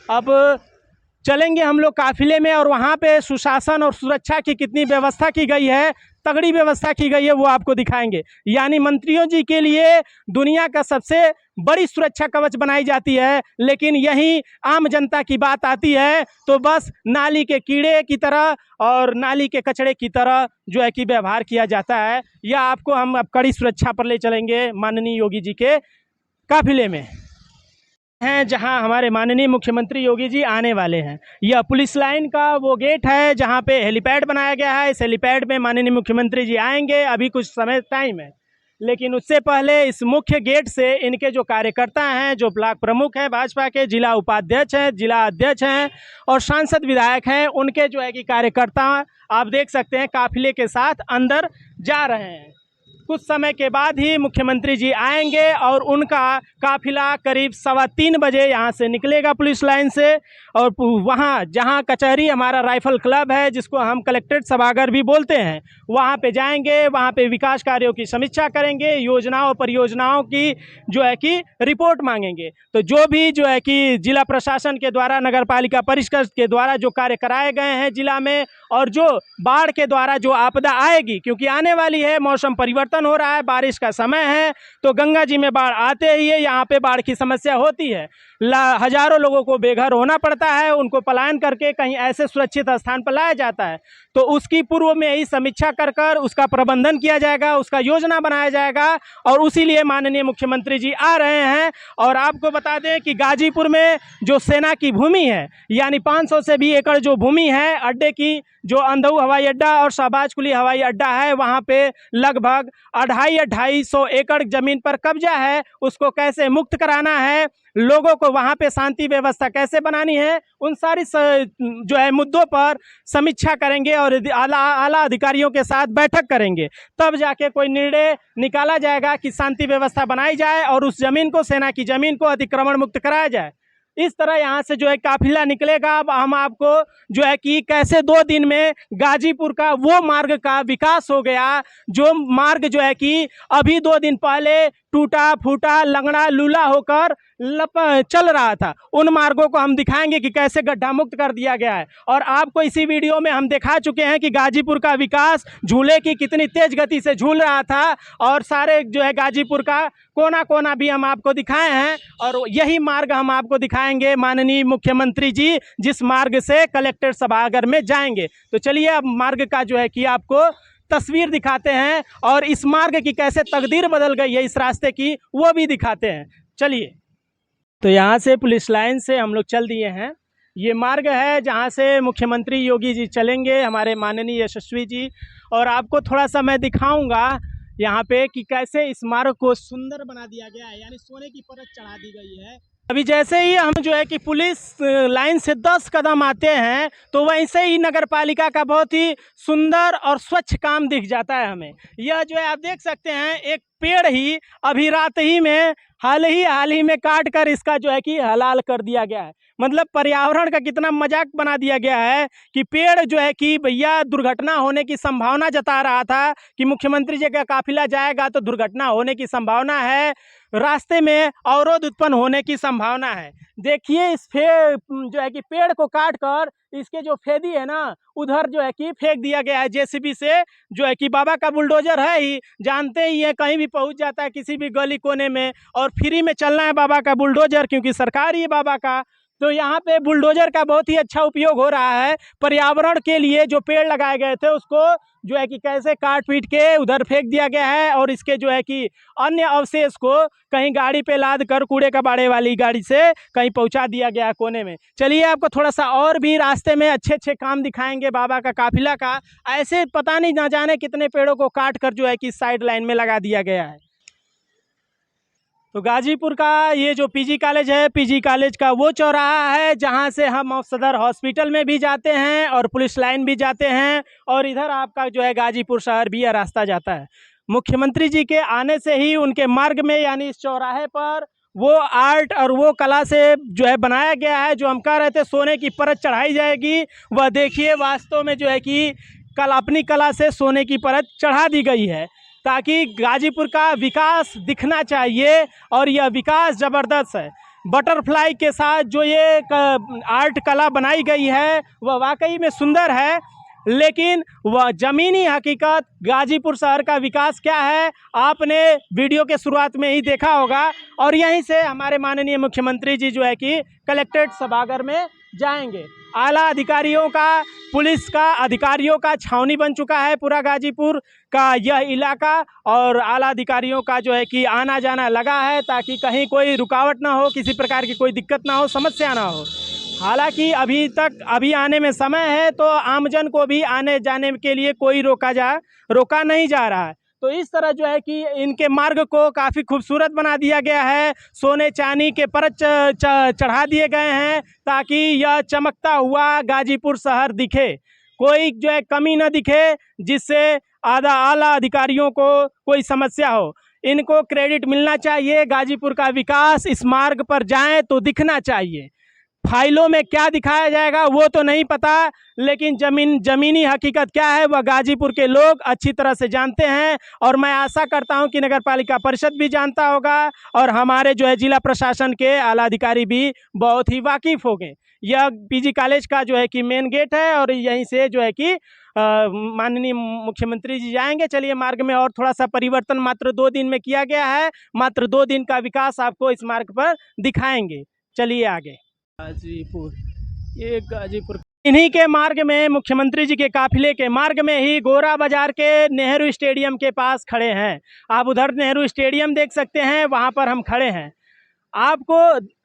अब चलेंगे हम लोग काफिले में और वहाँ पे सुशासन और सुरक्षा की कितनी व्यवस्था की गई है, तगड़ी व्यवस्था की गई है, वो आपको दिखाएंगे। यानी मंत्रियों जी के लिए दुनिया का सबसे बड़ी सुरक्षा कवच बनाई जाती है, लेकिन यही आम जनता की बात आती है तो बस नाली के कीड़े की तरह और नाली के कचड़े की तरह जो है कि व्यवहार किया जाता है। यह आपको हम अब कड़ी सुरक्षा पर ले चलेंगे माननीय योगी जी के काफिले में हैं, जहां हमारे माननीय मुख्यमंत्री योगी जी आने वाले हैं। यह पुलिस लाइन का वो गेट है जहां पे हेलीपैड बनाया गया है। इस हेलीपैड में माननीय मुख्यमंत्री जी आएंगे, अभी कुछ समय टाइम है, लेकिन उससे पहले इस मुख्य गेट से इनके जो कार्यकर्ता हैं, जो ब्लॉक प्रमुख हैं भाजपा के, जिला उपाध्यक्ष हैं, जिला अध्यक्ष हैं और सांसद विधायक हैं, उनके जो है कि कार्यकर्ता आप देख सकते हैं काफिले के साथ अंदर जा रहे हैं। कुछ समय के बाद ही मुख्यमंत्री जी आएंगे और उनका काफिला करीब 3:15 बजे यहाँ से निकलेगा पुलिस लाइन से, और वहाँ जहाँ कचहरी हमारा राइफल क्लब है, जिसको हम कलेक्ट्रेट सभागार भी बोलते हैं, वहाँ पे जाएंगे। वहाँ पे विकास कार्यों की समीक्षा करेंगे, योजनाओं परियोजनाओं की जो है कि रिपोर्ट मांगेंगे। तो जो भी जो है कि जिला प्रशासन के द्वारा, नगर पालिका परिषद के द्वारा जो कार्य कराए गए हैं जिला में, और जो बाढ़ के द्वारा जो आपदा आएगी, क्योंकि आने वाली है, मौसम परिवर्तन हो रहा है, बारिश का समय है, तो गंगा जी में बाढ़ आते ही यहाँ पे बाढ़ की समस्या होती है। हजारों लोगों को बेघर होना पड़ता है, उनको पलायन करके कहीं ऐसे सुरक्षित स्थान पर लाया जाता है। तो उसकी पूर्व में ही समीक्षा कर उसका प्रबंधन किया जाएगा, उसका योजना बनाया जाएगा, और उसी लिए माननीय मुख्यमंत्री जी आ रहे हैं। और आपको बता दें कि गाजीपुर में जो सेना की भूमि है, यानी 500 से भी एकड़ जो भूमि है अड्डे की, जो अंधऊ हवाई अड्डा और शहबाज कुली हवाई अड्डा है, वहाँ पे लगभग 250 एकड़ जमीन पर कब्जा है। उसको कैसे मुक्त कराना है, लोगों को वहाँ पे शांति व्यवस्था कैसे बनानी है, उन सारी जो है मुद्दों पर समीक्षा करेंगे और आला अधिकारियों के साथ बैठक करेंगे। तब जाके कोई निर्णय निकाला जाएगा कि शांति व्यवस्था बनाई जाए और उस जमीन को, सेना की जमीन को अतिक्रमण मुक्त कराया जाए। इस तरह यहाँ से जो है काफिला निकलेगा। अब हम आपको जो है कि कैसे 2 दिन में गाजीपुर का वो मार्ग का विकास हो गया, जो मार्ग जो है कि अभी 2 दिन पहले टूटा फूटा लंगड़ा लूला होकर चल रहा था, उन मार्गों को हम दिखाएंगे कि कैसे गड्ढा मुक्त कर दिया गया है। और आपको इसी वीडियो में हम दिखा चुके हैं कि गाजीपुर का विकास झूले की कितनी तेज गति से झूल रहा था, और सारे जो है गाजीपुर का कोना कोना भी हम आपको दिखाए हैं। और यही मार्ग हम आपको दिखाएंगे माननीय मुख्यमंत्री जी जिस मार्ग से कलेक्टर सभागार में जाएंगे। तो चलिए अब मार्ग का जो है कि आपको तस्वीर दिखाते हैं और इस मार्ग की कैसे तकदीर बदल गई है इस रास्ते की, वो भी दिखाते हैं। चलिए, तो यहाँ से पुलिस लाइन से हम लोग चल दिए हैं। ये मार्ग है जहाँ से मुख्यमंत्री योगी जी चलेंगे, हमारे माननीय यशस्वी जी। और आपको थोड़ा सा मैं दिखाऊंगा यहाँ पे कि कैसे इस मार्ग को सुंदर बना दिया गया है, यानी सोने की परत चढ़ा दी गई है। अभी जैसे ही हम जो है कि पुलिस लाइन से 10 कदम आते हैं तो वैसे ही नगर पालिका का बहुत ही सुंदर और स्वच्छ काम दिख जाता है हमें। यह जो है आप देख सकते हैं, एक पेड़ ही अभी रात ही में हाल ही में काट कर इसका जो है कि हलाल कर दिया गया है। मतलब पर्यावरण का कितना मजाक बना दिया गया है कि पेड़ जो है कि भैया दुर्घटना होने की संभावना जता रहा था कि मुख्यमंत्री जी का काफिला जाएगा तो दुर्घटना होने की संभावना है, रास्ते में अवरोध उत्पन्न होने की संभावना है। देखिए इस जो है कि पेड़ को काट कर इसके जो फेदी है ना, उधर जो है कि फेंक दिया गया है जेसीबी से। जो है कि बाबा का बुलडोजर है ही, जानते ही है, कहीं भी पहुंच जाता है किसी भी गली कोने में, और फ्री में चलना है बाबा का बुलडोजर, क्योंकि सरकार ही है बाबा का। तो यहाँ पे बुलडोजर का बहुत ही अच्छा उपयोग हो रहा है। पर्यावरण के लिए जो पेड़ लगाए गए थे उसको जो है कि कैसे काट पीट के उधर फेंक दिया गया है, और इसके जो है कि अन्य अवशेष को कहीं गाड़ी पे लाद कर कूड़े कबाड़े वाली गाड़ी से कहीं पहुंचा दिया गया कोने में। चलिए आपको थोड़ा सा और भी रास्ते में अच्छे अच्छे काम दिखाएंगे बाबा का काफिला का। ऐसे पता नहीं ना जाने कितने पेड़ों को काट कर जो है कि साइड लाइन में लगा दिया गया है। तो गाजीपुर का ये जो पीजी कॉलेज है, पीजी कॉलेज का वो चौराहा है जहाँ से हम सदर हॉस्पिटल में भी जाते हैं और पुलिस लाइन भी जाते हैं, और इधर आपका जो है गाजीपुर शहर भी यह रास्ता जाता है। मुख्यमंत्री जी के आने से ही उनके मार्ग में यानी इस चौराहे पर वो आर्ट और वो कला से जो है बनाया गया है। जो हम कह रहे थे सोने की परत चढ़ाई जाएगी, वह देखिए वास्तव में जो है कि अपनी कला से सोने की परत चढ़ा दी गई है, ताकि गाजीपुर का विकास दिखना चाहिए। और यह विकास ज़बरदस्त है। बटरफ्लाई के साथ जो ये आर्ट कला बनाई गई है वह वाकई में सुंदर है, लेकिन वह ज़मीनी हकीकत गाजीपुर शहर का विकास क्या है आपने वीडियो के शुरुआत में ही देखा होगा। और यहीं से हमारे माननीय मुख्यमंत्री जी जो है कि कलेक्ट्रेट सभागार में जाएंगे। आला अधिकारियों का, पुलिस का अधिकारियों का छावनी बन चुका है पूरा गाजीपुर का यह इलाका, और आला अधिकारियों का जो है कि आना जाना लगा है ताकि कहीं कोई रुकावट ना हो, किसी प्रकार की कोई दिक्कत ना हो, समस्या ना हो। हालांकि अभी आने में समय है, तो आमजन को भी आने जाने के लिए कोई रोका नहीं जा रहा है। तो इस तरह जो है कि इनके मार्ग को काफ़ी खूबसूरत बना दिया गया है। सोने चांदी के परत चढ़ा दिए गए हैं ताकि यह चमकता हुआ गाजीपुर शहर दिखे, कोई जो है कमी न दिखे, जिससे आला अधिकारियों को कोई समस्या हो। इनको क्रेडिट मिलना चाहिए। गाजीपुर का विकास इस मार्ग पर जाए तो दिखना चाहिए। फाइलों में क्या दिखाया जाएगा वो तो नहीं पता, लेकिन ज़मीनी हकीकत क्या है वह गाजीपुर के लोग अच्छी तरह से जानते हैं, और मैं आशा करता हूं कि नगर पालिका परिषद भी जानता होगा और हमारे जो है जिला प्रशासन के आला अधिकारी भी बहुत ही वाकिफ़ होंगे। यह पीजी कॉलेज का जो है कि मेन गेट है, और यहीं से जो है कि माननीय मुख्यमंत्री जी जाएंगे। चलिए मार्ग में और थोड़ा सा परिवर्तन मात्र 2 दिन में किया गया है। मात्र 2 दिन का विकास आपको इस मार्ग पर दिखाएंगे। चलिए आगे। गाजीपुर, ये गाजीपुर इन्हीं के मार्ग में, मुख्यमंत्री जी के काफिले के मार्ग में ही गोरा बाजार के नेहरू स्टेडियम के पास खड़े हैं। आप उधर नेहरू स्टेडियम देख सकते हैं, वहां पर हम खड़े हैं। आपको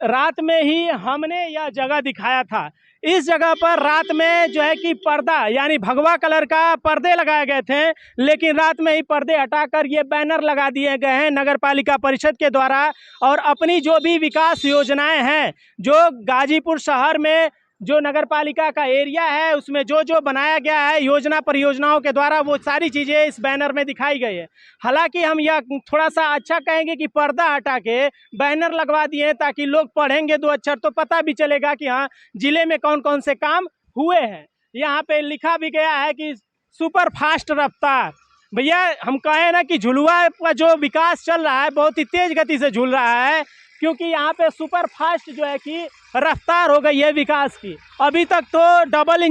रात में ही हमने यह जगह दिखाया था। इस जगह पर रात में जो है कि पर्दा यानी भगवा कलर का पर्दे लगाए गए थे, लेकिन रात में ही पर्दे हटाकर ये बैनर लगा दिए गए हैं नगर पालिका परिषद के द्वारा। और अपनी जो भी विकास योजनाएं हैं, जो गाजीपुर शहर में जो नगर पालिका का एरिया है उसमें जो जो बनाया गया है योजना परियोजनाओं के द्वारा, वो सारी चीज़ें इस बैनर में दिखाई गई है। हालांकि हम यह थोड़ा सा अच्छा कहेंगे कि पर्दा हटा के बैनर लगवा दिए, ताकि लोग पढ़ेंगे 2 अक्षर तो पता भी चलेगा कि हाँ जिले में कौन कौन से काम हुए हैं। यहाँ पे लिखा भी गया है कि सुपर फास्ट रफ्तार। भैया हम कहें ना कि झुलुआ का जो विकास चल रहा है बहुत ही तेज गति से झूल रहा है, क्योंकि यहाँ पे सुपर फास्ट जो है कि रफ्तार हो गई है विकास की। अभी तक तो डबल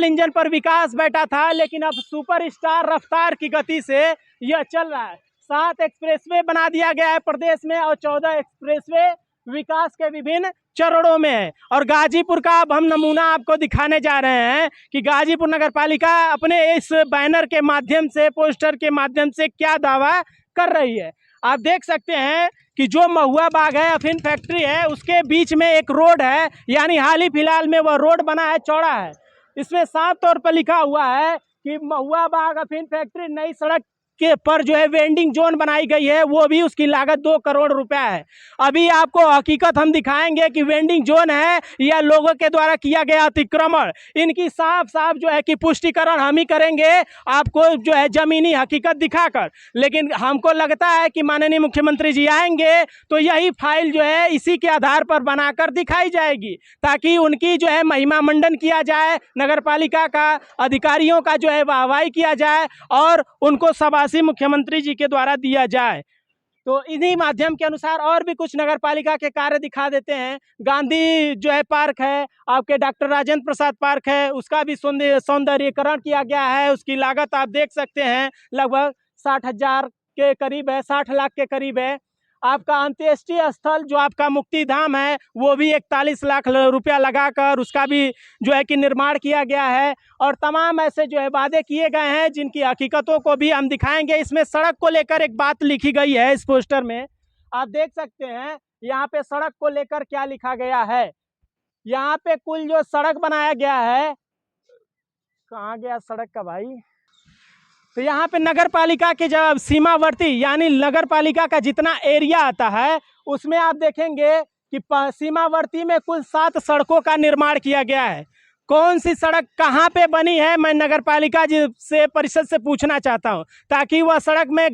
इंजन पर विकास बैठा था, लेकिन अब सुपर स्टार रफ्तार की गति से यह चल रहा है। 7 एक्सप्रेसवे बना दिया गया है प्रदेश में, और 14 एक्सप्रेसवे विकास के विभिन्न चरणों में है। और गाजीपुर का अब हम नमूना आपको दिखाने जा रहे हैं कि गाजीपुर नगर पालिका अपने इस बैनर के माध्यम से, पोस्टर के माध्यम से क्या दावा कर रही है। आप देख सकते हैं कि जो महुआ बाग है, अफीम फैक्ट्री है, उसके बीच में एक रोड है, यानी हाल ही फिलहाल में वह रोड बना है, चौड़ा है। इसमें साफ तौर पर लिखा हुआ है कि महुआ बाग अफीम फैक्ट्री नई सड़क के पर जो है वेंडिंग जोन बनाई गई है, वो भी उसकी लागत 2 करोड़ रुपया है। अभी आपको हकीकत हम दिखाएंगे कि वेंडिंग जोन है या लोगों के द्वारा किया गया अतिक्रमण, इनकी साफ साफ जो है कि पुष्टिकरण हम ही करेंगे आपको जो है ज़मीनी हकीकत दिखाकर। लेकिन हमको लगता है कि माननीय मुख्यमंत्री जी आएंगे तो यही फाइल जो है इसी के आधार पर बनाकर दिखाई जाएगी, ताकि उनकी जो है महिमा मंडन किया जाए, नगर पालिका का अधिकारियों का जो है वाहवाही किया जाए, और उनको शाबाशी मुख्यमंत्री जी के द्वारा दिया जाए। तो इन्हीं माध्यम के अनुसार और भी कुछ नगर पालिका के कार्य दिखा देते हैं। गांधी जो है पार्क है, आपके डॉक्टर राजेंद्र प्रसाद पार्क है, उसका भी सौंदर्यीकरण किया गया है। उसकी लागत आप देख सकते हैं लगभग 60,000 के करीब है, 60 लाख के करीब है। आपका अंत्येष्टि स्थल जो आपका मुक्ति धाम है वो भी 41 लाख रुपया लगाकर उसका भी जो है कि निर्माण किया गया है। और तमाम ऐसे जो है वादे किए गए हैं जिनकी हकीकतों को भी हम दिखाएंगे। इसमें सड़क को लेकर एक बात लिखी गई है इस पोस्टर में, आप देख सकते हैं यहाँ पे सड़क को लेकर क्या लिखा गया है। यहाँ पे कुल जो सड़क बनाया गया है, कहाँ गया सड़क का भाई, तो यहाँ पे नगर पालिका के जब सीमावर्ती यानी नगर पालिका का जितना एरिया आता है उसमें आप देखेंगे कि सीमावर्ती में कुल 7 सड़कों का निर्माण किया गया है। कौन सी सड़क कहाँ पे बनी है मैं नगर पालिका से परिषद से पूछना चाहता हूँ, ताकि वह सड़क में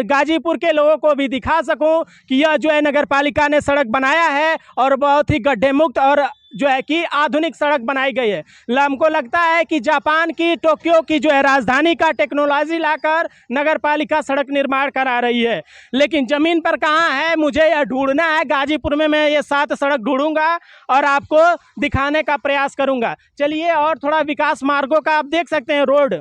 गाजीपुर के लोगों को भी दिखा सकूँ कि यह जो है नगर पालिका ने सड़क बनाया है और बहुत ही गड्ढे मुक्त और जो है कि आधुनिक सड़क बनाई गई है। हमको लगता है कि जापान की टोक्यो की जो है राजधानी का टेक्नोलॉजी लाकर नगर पालिका सड़क निर्माण करा रही है, लेकिन ज़मीन पर कहाँ है मुझे यह ढूंढना है। गाजीपुर में मैं ये 7 सड़क ढूंढूंगा और आपको दिखाने का प्रयास करूंगा। चलिए, और थोड़ा विकास मार्गों का आप देख सकते हैं। रोड,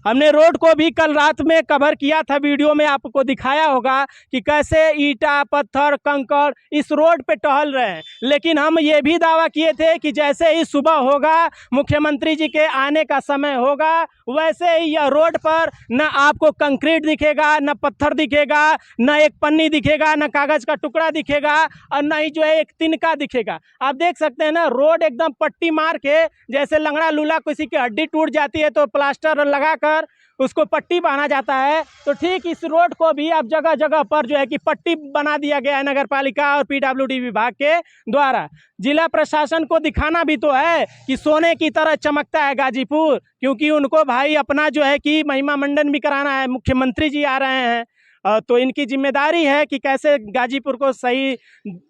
हमने रोड को भी कल रात में कवर किया था, वीडियो में आपको दिखाया होगा कि कैसे ईटा पत्थर कंकड़ इस रोड पे टहल रहे हैं। लेकिन हम ये भी दावा किए थे कि जैसे ही सुबह होगा, मुख्यमंत्री जी के आने का समय होगा, वैसे ही यह रोड पर न आपको कंक्रीट दिखेगा, न पत्थर दिखेगा, न एक पन्नी दिखेगा, न कागज़ का टुकड़ा दिखेगा और न ही जो है एक तिनका दिखेगा। आप देख सकते हैं ना, रोड एकदम पट्टी मार के, जैसे लंगड़ा लूला किसी की हड्डी टूट जाती है तो प्लास्टर लगाकर उसको पट्टी बांधा जाता है, तो ठीक इस रोड को भी अब जगह जगह पर जो है कि पट्टी बना दिया गया है नगर पालिका और पीडब्ल्यूडी विभाग के द्वारा। जिला प्रशासन को दिखाना भी तो है कि सोने की तरह चमकता है गाजीपुर, क्योंकि उनको भाई अपना जो है कि महिमा मंडन भी कराना है। मुख्यमंत्री जी आ रहे हैं तो इनकी जिम्मेदारी है कि कैसे गाजीपुर को सही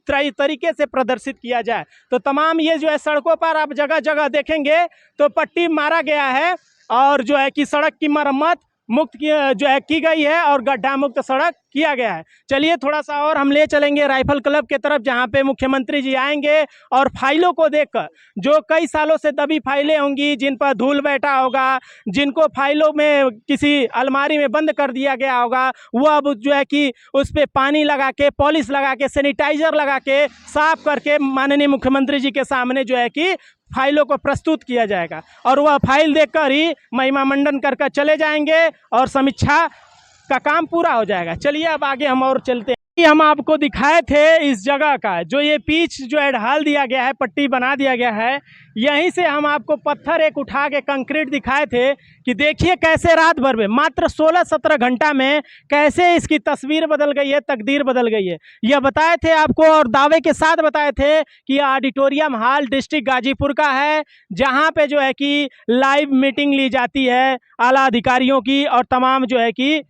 तरीके से प्रदर्शित किया जाए। तो तमाम ये जो है सड़कों पर आप जगह जगह देखेंगे तो पट्टी मारा गया है और जो है कि सड़क की मरम्मत मुक्त जो है की गई है और गड्ढा मुक्त सड़क किया गया है। चलिए थोड़ा सा और हम ले चलेंगे राइफल क्लब के तरफ, जहाँ पे मुख्यमंत्री जी आएंगे और फाइलों को देखकर, जो कई सालों से दबी फाइलें होंगी, जिन पर धूल बैठा होगा, जिनको फाइलों में किसी अलमारी में बंद कर दिया गया होगा, वो अब जो है कि उस पर पानी लगा के, पॉलिश लगा के, सैनिटाइजर लगा के साफ करके माननीय मुख्यमंत्री जी के सामने जो है कि फाइलों को प्रस्तुत किया जाएगा और वह फाइल देखकर ही महिमा मंडन कर चले जाएंगे और समीक्षा का काम पूरा हो जाएगा। चलिए अब आगे हम और चलते हैं। हम आपको दिखाए थे इस जगह का जो ये पिच जो है ढाल दिया गया है, पट्टी बना दिया गया है, यहीं से हम आपको पत्थर एक उठा के कंक्रीट दिखाए थे कि देखिए कैसे रात भर में मात्र 16-17 घंटा में कैसे इसकी तस्वीर बदल गई है, तकदीर बदल गई है। यह बताए थे आपको और दावे के साथ बताए थे कि ऑडिटोरियम हॉल डिस्ट्रिक्ट गाजीपुर का है, जहाँ पे जो है कि लाइव मीटिंग ली जाती है आला अधिकारियों की और तमाम जो है कि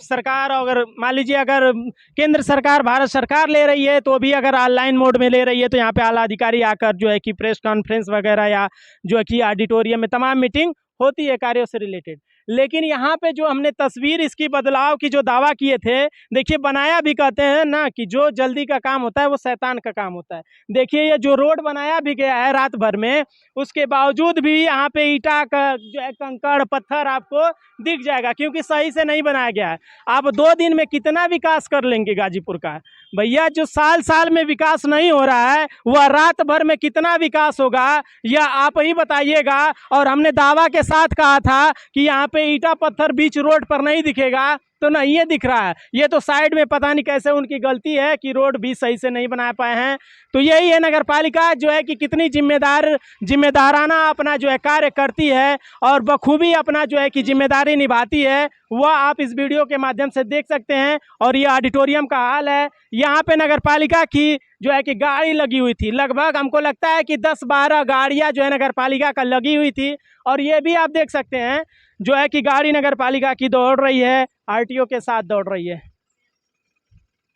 सरकार, अगर मान लीजिए अगर केंद्र सरकार भारत सरकार ले रही है तो भी अगर ऑनलाइन मोड में ले रही है तो यहाँ पे आला अधिकारी आकर जो है कि प्रेस कॉन्फ्रेंस वगैरह या जो है कि ऑडिटोरियम में तमाम मीटिंग होती है कार्यों से रिलेटेड। लेकिन यहाँ पे जो हमने तस्वीर इसकी बदलाव की जो दावा किए थे, देखिए बनाया भी कहते हैं ना कि जो जल्दी का काम होता है वो शैतान का काम होता है। देखिए ये जो रोड बनाया भी गया है रात भर में, उसके बावजूद भी यहाँ पे ईटा का जो है कंकड़ पत्थर आपको दिख जाएगा, क्योंकि सही से नहीं बनाया गया है। आप 2 दिन में कितना विकास कर लेंगे गाजीपुर का भैया? जो साल साल में विकास नहीं हो रहा है वह रात भर में कितना विकास होगा, यह आप ही बताइएगा। और हमने दावा के साथ कहा था कि यहाँ पे ईटा पत्थर बीच रोड पर नहीं दिखेगा, तो नहीं ये दिख रहा है। ये तो साइड में पता नहीं कैसे उनकी गलती है कि रोड भी सही से नहीं बना पाए हैं। तो यही है नगर पालिका जो है कि कितनी जिम्मेदाराना अपना जो है कार्य करती है और बखूबी अपना जो है कि जिम्मेदारी निभाती है, वह आप इस वीडियो के माध्यम से देख सकते हैं। और ये ऑडिटोरियम का हाल है। यहाँ पे नगर पालिका की जो है कि गाड़ी लगी हुई थी, लगभग हमको लगता है कि 10-12 गाड़ियाँ जो है नगर पालिका का लगी हुई थी। और ये भी आप देख सकते हैं जो है कि गाड़ी नगर पालिका की दौड़ रही है, आरटीओ के साथ दौड़ रही है।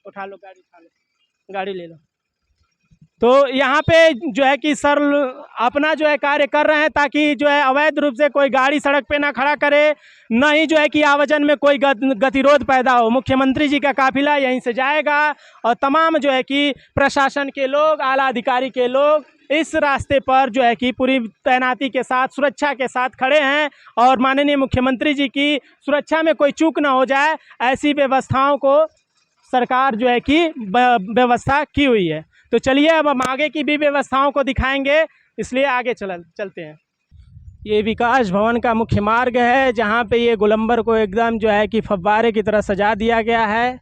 उठा लो गाड़ी, उठा लो गाड़ी, ले लो। तो यहाँ पे जो है कि सर अपना जो है कार्य कर रहे हैं ताकि जो है अवैध रूप से कोई गाड़ी सड़क पे ना खड़ा करे, न ही जो है कि आवाजन में कोई गतिरोध पैदा हो। मुख्यमंत्री जी का काफिला यहीं से जाएगा और तमाम जो है कि प्रशासन के लोग, आला अधिकारी के लोग इस रास्ते पर जो है कि पूरी तैनाती के साथ, सुरक्षा के साथ खड़े हैं और माननीय मुख्यमंत्री जी की सुरक्षा में कोई चूक ना हो जाए, ऐसी व्यवस्थाओं को सरकार जो है कि व्यवस्था की हुई है। तो चलिए अब हम आगे की भी व्यवस्थाओं को दिखाएंगे, इसलिए आगे चलते हैं। ये विकास भवन का मुख्य मार्ग है, जहाँ पे ये गोलंबर को एकदम जो है कि फव्वारे की तरह सजा दिया गया है।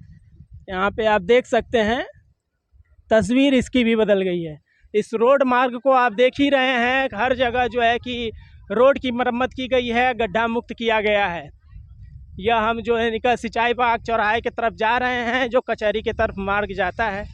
यहाँ पे आप देख सकते हैं, तस्वीर इसकी भी बदल गई है। इस रोड मार्ग को आप देख ही रहे हैं, हर जगह जो है कि रोड की मरम्मत की गई है, गड्ढा मुक्त किया गया है। यह हम जो है निकल सिंचाई बाग चौराहे की तरफ जा रहे हैं, जो कचहरी की तरफ मार्ग जाता है।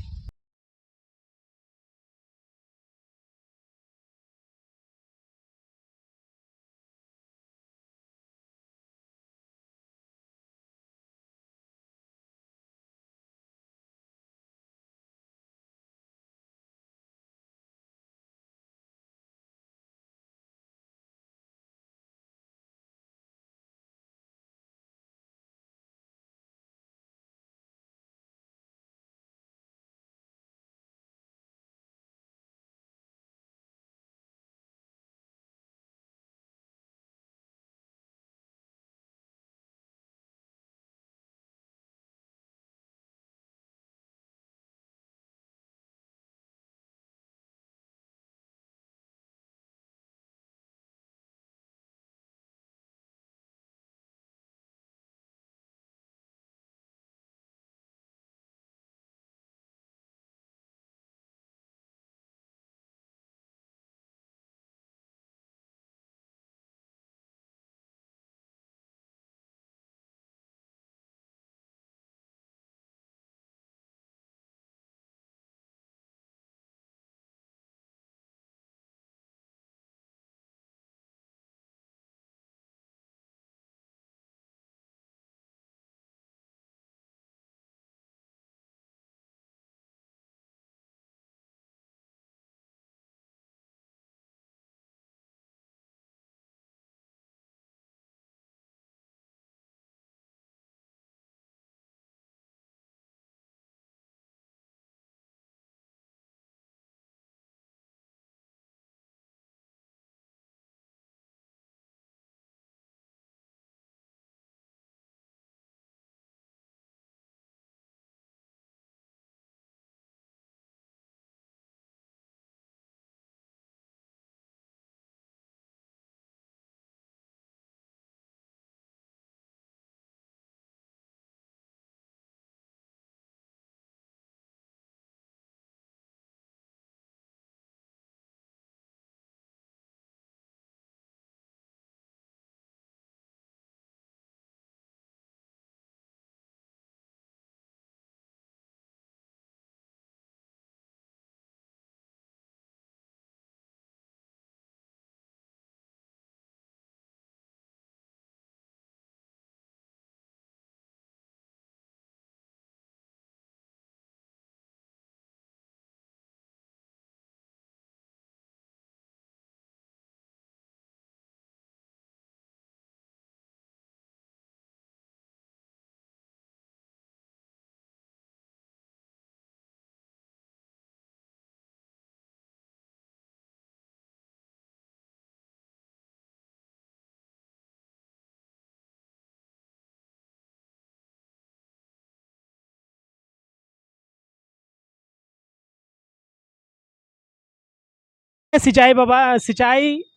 सिंचाई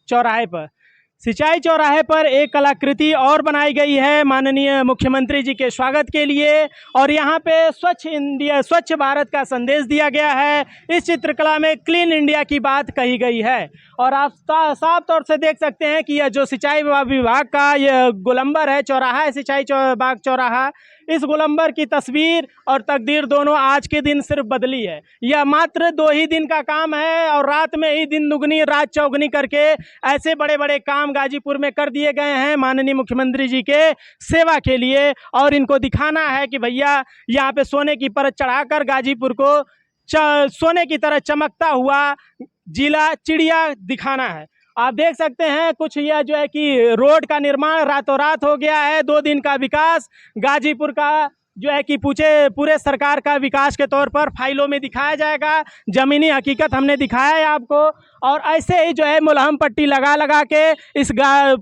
चौराहे पर सिंचाई चौराहे पर एक कलाकृति और बनाई गई है माननीय मुख्यमंत्री जी के स्वागत के लिए, और यहाँ पे स्वच्छ इंडिया, स्वच्छ भारत का संदेश दिया गया है। इस चित्रकला में क्लीन इंडिया की बात कही गई है, और आप साफ तौर से देख सकते हैं कि यह जो सिंचाई विभाग का यह गोलंबर है, चौराहा है, सिंचाई बाग चौराहा, इस गोलंबर की तस्वीर और तकदीर दोनों आज के दिन सिर्फ बदली है। यह मात्र 2 ही दिन का काम है, और रात में ही दिन दुगनी रात चौगुनी करके ऐसे बड़े बड़े काम गाजीपुर में कर दिए गए हैं माननीय मुख्यमंत्री जी के सेवा के लिए। और इनको दिखाना है कि भैया यहाँ पे सोने की परत चढ़ाकर गाजीपुर को सोने की तरह चमकता हुआ जिला चिड़िया दिखाना है। आप देख सकते हैं कुछ यह जो है कि रोड का निर्माण रातों रात हो गया है। 2 दिन का विकास गाजीपुर का जो है कि पूछे पूरे सरकार का विकास के तौर पर फाइलों में दिखाया जाएगा। ज़मीनी हकीकत हमने दिखाया है आपको। और ऐसे ही जो है मुलहम पट्टी लगा लगा के इस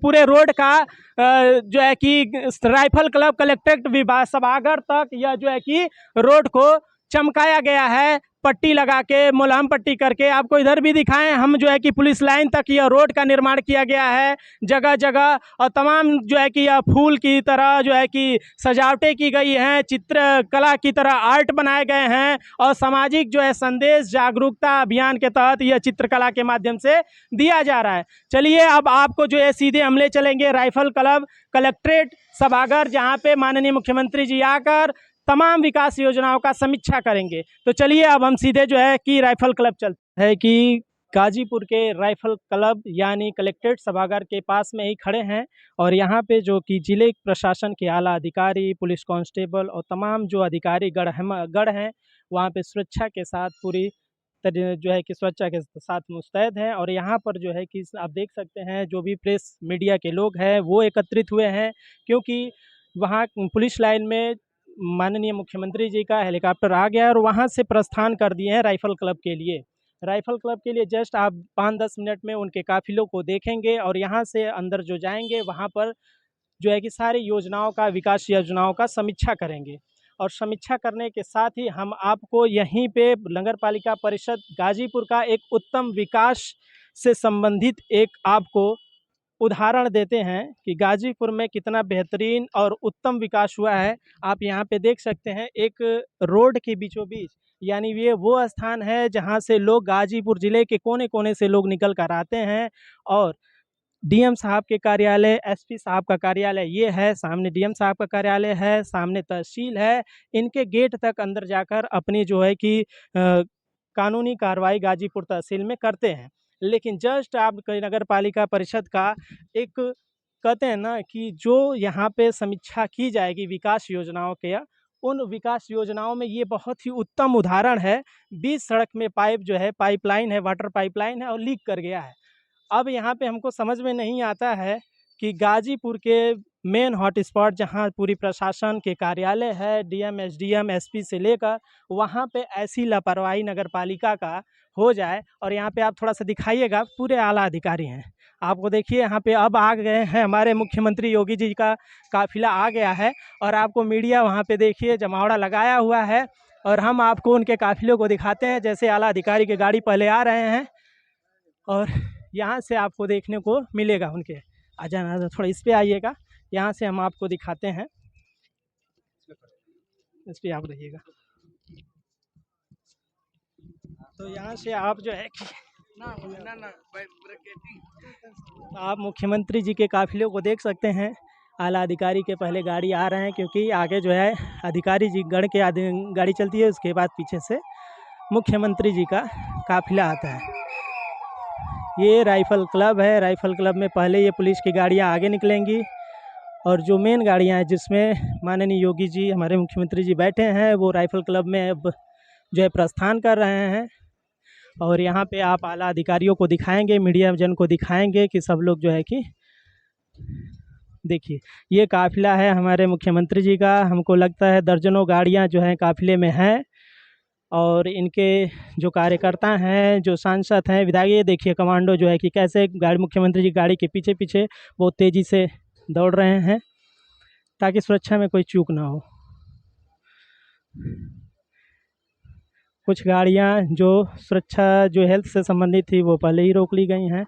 पूरे रोड का जो है कि राइफल क्लब कलेक्ट्रेट विभाग सभागार तक यह जो है कि रोड को चमकाया गया है, पट्टी लगा के, मुलहम पट्टी करके। आपको इधर भी दिखाएं हम, जो है कि पुलिस लाइन तक यह रोड का निर्माण किया गया है जगह जगह। और तमाम जो है कि यह फूल की तरह जो है कि सजावटें की गई हैं, चित्रकला की तरह आर्ट बनाए गए हैं। और सामाजिक जो है संदेश जागरूकता अभियान के तहत यह चित्रकला के माध्यम से दिया जा रहा है। चलिए अब आपको जो है सीधे हम ले चलेंगे राइफल क्लब कलेक्ट्रेट सभागार, जहाँ पे माननीय मुख्यमंत्री जी आकर तमाम विकास योजनाओं का समीक्षा करेंगे। तो चलिए अब हम सीधे जो है कि राइफल क्लब चलते हैं कि गाजीपुर के राइफल क्लब यानी कलेक्ट्रेट सभागार के पास में ही खड़े हैं। और यहाँ पे जो कि जिले प्रशासन के आला अधिकारी, पुलिस कांस्टेबल और तमाम जो अधिकारी गढ़ हैं, वहाँ पे सुरक्षा के साथ पूरी जो है कि सुरक्षा के साथ मुस्तैद हैं। और यहाँ पर जो है कि आप देख सकते हैं जो भी प्रेस मीडिया के लोग हैं वो एकत्रित हुए हैं, क्योंकि वहाँ पुलिस लाइन में माननीय मुख्यमंत्री जी का हेलीकॉप्टर आ गया है और वहाँ से प्रस्थान कर दिए हैं राइफल क्लब के लिए। राइफल क्लब के लिए जस्ट आप 5-10 मिनट में उनके काफिलों को देखेंगे। और यहाँ से अंदर जो जाएंगे वहाँ पर जो है कि सारी योजनाओं का, विकास योजनाओं का समीक्षा करेंगे। और समीक्षा करने के साथ ही हम आपको यहीं पे नगर पालिका परिषद गाजीपुर का एक उत्तम विकास से संबंधित एक आपको उदाहरण देते हैं कि गाजीपुर में कितना बेहतरीन और उत्तम विकास हुआ है। आप यहाँ पे देख सकते हैं एक रोड के बीचों बीच, यानी ये वो स्थान है जहाँ से लोग गाजीपुर ज़िले के कोने कोने से लोग निकल कर आते हैं। और डीएम साहब के कार्यालय, एसपी साहब का कार्यालय ये है, सामने डीएम साहब का कार्यालय है, सामने तहसील है। इनके गेट तक अंदर जाकर अपनी जो है कि कानूनी कार्रवाई गाजीपुर तहसील में करते हैं। लेकिन जस्ट आप नगर पालिका परिषद का एक कहते हैं ना कि जो यहाँ पे समीक्षा की जाएगी विकास योजनाओं के, उन विकास योजनाओं में ये बहुत ही उत्तम उदाहरण है। बीच सड़क में पाइप जो है, पाइपलाइन है, वाटर पाइपलाइन है और लीक कर गया है। अब यहाँ पे हमको समझ में नहीं आता है कि गाजीपुर के मेन हॉटस्पॉट जहाँ पूरी प्रशासन के कार्यालय है, डीएम, एसडीएम, एसपी से लेकर, वहाँ पे ऐसी लापरवाही नगर पालिका का हो जाए। और यहाँ पे आप थोड़ा सा दिखाइएगा, पूरे आला अधिकारी हैं। आपको देखिए यहाँ पे अब आ गए हैं हमारे मुख्यमंत्री योगी जी का काफिला आ गया है। और आपको मीडिया वहाँ पे देखिए जमावड़ा लगाया हुआ है। और हम आपको उनके काफिलों को दिखाते हैं, जैसे आला अधिकारी की गाड़ी पहले आ रहे हैं और यहाँ से आपको देखने को मिलेगा उनके। आ जाना थोड़ा इस पे आइएगा, यहाँ से हम आपको दिखाते हैं, इस पे आप रहिएगा। तो यहाँ से आप जो है कि आप मुख्यमंत्री जी के काफिले को देख सकते हैं। आला अधिकारी के पहले गाड़ी आ रहे हैं, क्योंकि आगे जो है अधिकारी जी गढ़ के गाड़ी चलती है, उसके बाद पीछे से मुख्यमंत्री जी का काफिला आता है। ये राइफल क्लब है। राइफल क्लब में पहले ये पुलिस की गाड़ियाँ आगे निकलेंगी और जो मेन गाड़ियाँ हैं जिसमें माननीय योगी जी, हमारे मुख्यमंत्री जी बैठे हैं, वो राइफल क्लब में अब जो है प्रस्थान कर रहे हैं। और यहाँ पे आप आला अधिकारियों को दिखाएंगे, मीडिया जन को दिखाएंगे कि सब लोग जो है कि देखिए ये काफिला है हमारे मुख्यमंत्री जी का। हमको लगता है दर्जनों गाड़ियाँ जो हैं काफिले में हैं। और इनके जो कार्यकर्ता हैं, जो सांसद हैं, विधायक, ये देखिए कमांडो जो है कि कैसे गाड़ी, मुख्यमंत्री जी गाड़ी के पीछे पीछे बहुत तेज़ी से दौड़ रहे हैं ताकि सुरक्षा में कोई चूक ना हो। कुछ गाड़ियां जो सुरक्षा, जो हेल्थ से संबंधित थी, वो पहले ही रोक ली गई हैं।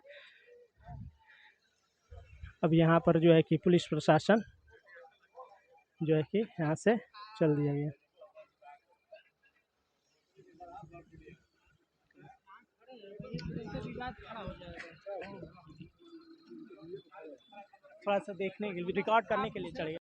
अब यहाँ पर जो है कि पुलिस प्रशासन जो है कि यहाँ से चल दिया गया। थोड़ा सा देखने के लिए, रिकॉर्ड करने के लिए चढ़िए।